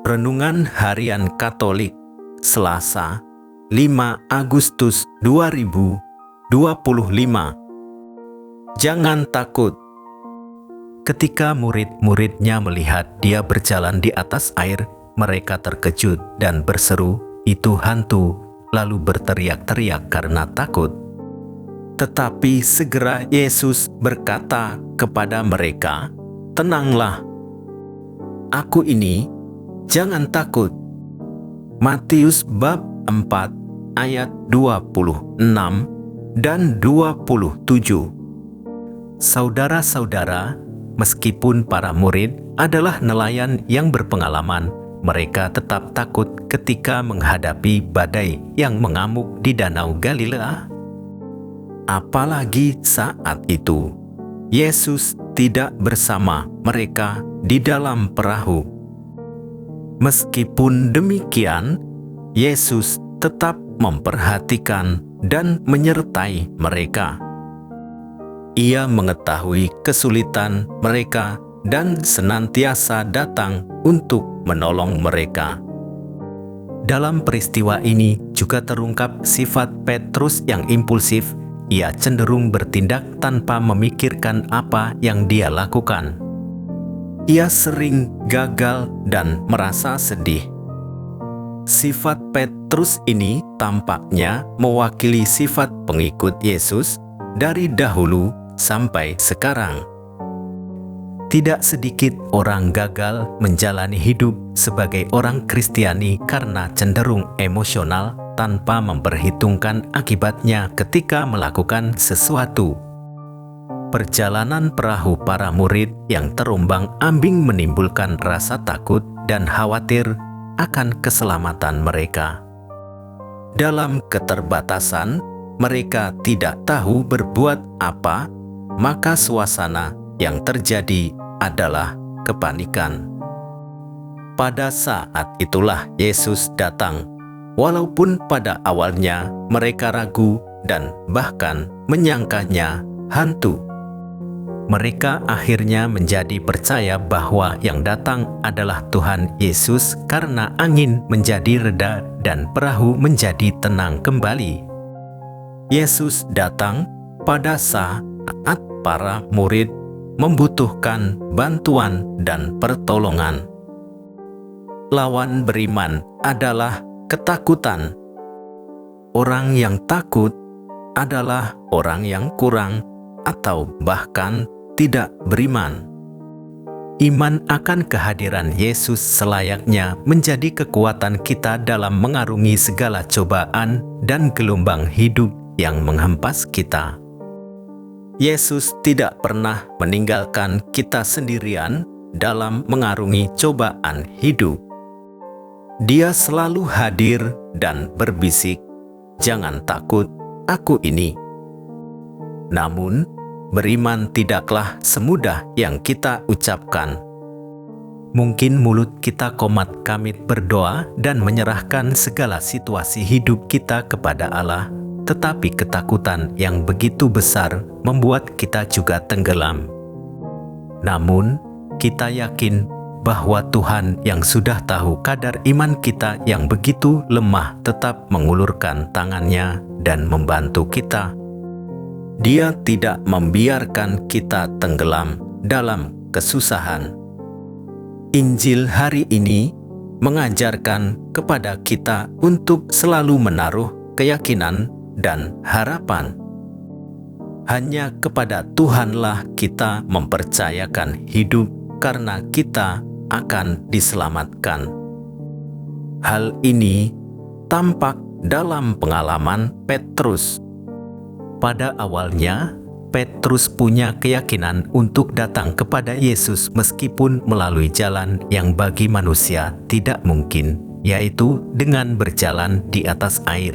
Renungan Harian Katolik, Selasa, 5 Agustus 2025. Jangan takut. Ketika murid-muridnya melihat dia berjalan di atas air, mereka terkejut dan berseru, "Itu hantu!" lalu berteriak-teriak karena takut. Tetapi segera Yesus berkata kepada mereka, "Tenanglah, Aku ini, jangan takut." Matius bab 4 ayat 26 dan 27. Saudara-saudara, meskipun para murid adalah nelayan yang berpengalaman, mereka tetap takut ketika menghadapi badai yang mengamuk di Danau Galilea. Apalagi saat itu, Yesus tidak bersama mereka di dalam perahu. Meskipun demikian, Yesus tetap memperhatikan dan menyertai mereka. Ia mengetahui kesulitan mereka dan senantiasa datang untuk menolong mereka. Dalam peristiwa ini juga terungkap sifat Petrus yang impulsif. Ia cenderung bertindak tanpa memikirkan apa yang dia lakukan. Ia sering gagal dan merasa sedih. Sifat Petrus ini tampaknya mewakili sifat pengikut Yesus dari dahulu sampai sekarang. Tidak sedikit orang gagal menjalani hidup sebagai orang Kristiani karena cenderung emosional tanpa memperhitungkan akibatnya ketika melakukan sesuatu. Perjalanan perahu para murid yang terombang-ambing menimbulkan rasa takut dan khawatir akan keselamatan mereka. Dalam keterbatasan, mereka tidak tahu berbuat apa, maka suasana yang terjadi adalah kepanikan. Pada saat itulah Yesus datang, walaupun pada awalnya mereka ragu dan bahkan menyangkanya hantu. Mereka akhirnya menjadi percaya bahwa yang datang adalah Tuhan Yesus karena angin menjadi reda dan perahu menjadi tenang kembali. Yesus datang pada saat para murid membutuhkan bantuan dan pertolongan. Lawan beriman adalah ketakutan. Orang yang takut adalah orang yang kurang atau bahkan tidak beriman. Iman akan kehadiran Yesus selayaknya menjadi kekuatan kita dalam mengarungi segala cobaan dan gelombang hidup yang menghempas kita. Yesus tidak pernah meninggalkan kita sendirian dalam mengarungi cobaan hidup. Dia selalu hadir dan berbisik, "Jangan takut, Aku ini." Namun, beriman tidaklah semudah yang kita ucapkan. Mungkin mulut kita komat kamit berdoa dan menyerahkan segala situasi hidup kita kepada Allah, tetapi ketakutan yang begitu besar membuat kita juga tenggelam. Namun, kita yakin bahwa Tuhan yang sudah tahu kadar iman kita yang begitu lemah tetap mengulurkan tangannya dan membantu kita. Dia tidak membiarkan kita tenggelam dalam kesusahan. Injil hari ini mengajarkan kepada kita untuk selalu menaruh keyakinan dan harapan. Hanya kepada Tuhanlah kita mempercayakan hidup karena kita akan diselamatkan. Hal ini tampak dalam pengalaman Petrus. Pada awalnya, Petrus punya keyakinan untuk datang kepada Yesus meskipun melalui jalan yang bagi manusia tidak mungkin, yaitu dengan berjalan di atas air.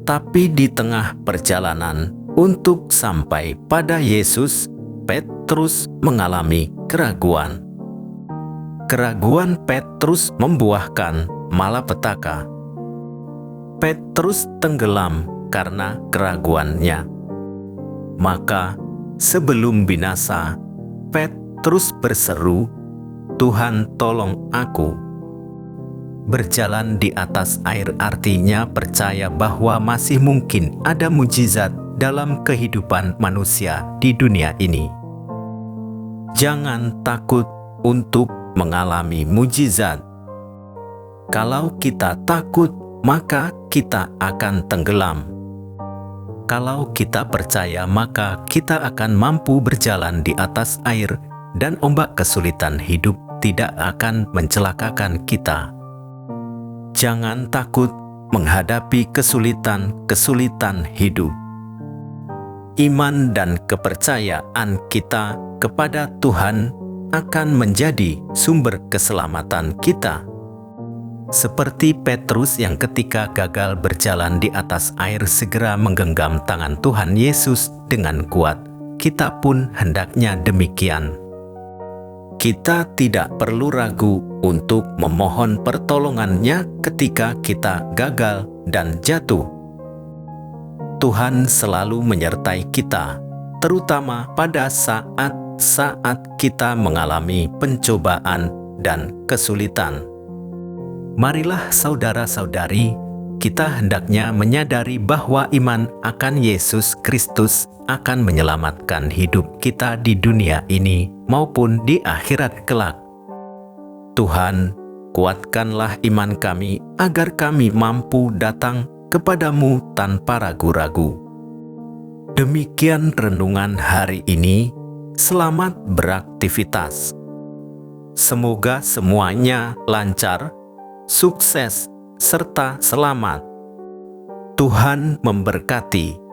Tapi di tengah perjalanan untuk sampai pada Yesus, Petrus mengalami keraguan. Keraguan Petrus membuahkan malapetaka. Petrus tenggelam karena keraguannya. Maka sebelum binasa, Petrus berseru, "Tuhan, tolong aku." Berjalan di atas air artinya percaya bahwa masih mungkin ada mujizat dalam kehidupan manusia di dunia ini. Jangan takut untuk mengalami mujizat. Kalau kita takut, maka kita akan tenggelam. Kalau kita percaya, maka kita akan mampu berjalan di atas air dan ombak kesulitan hidup tidak akan mencelakakan kita. Jangan takut menghadapi kesulitan-kesulitan hidup. Iman dan kepercayaan kita kepada Tuhan akan menjadi sumber keselamatan kita. Seperti Petrus yang ketika gagal berjalan di atas air segera menggenggam tangan Tuhan Yesus dengan kuat, kita pun hendaknya demikian. Kita tidak perlu ragu untuk memohon pertolongannya ketika kita gagal dan jatuh. Tuhan selalu menyertai kita, terutama pada saat kita mengalami pencobaan dan kesulitan. Marilah saudara-saudari, kita hendaknya menyadari bahwa iman akan Yesus Kristus akan menyelamatkan hidup kita di dunia ini maupun di akhirat kelak. Tuhan, kuatkanlah iman kami agar kami mampu datang kepadamu tanpa ragu-ragu. Demikian renungan hari ini. Selamat beraktivitas. Semoga semuanya lancar, sukses, serta selamat. Tuhan memberkati.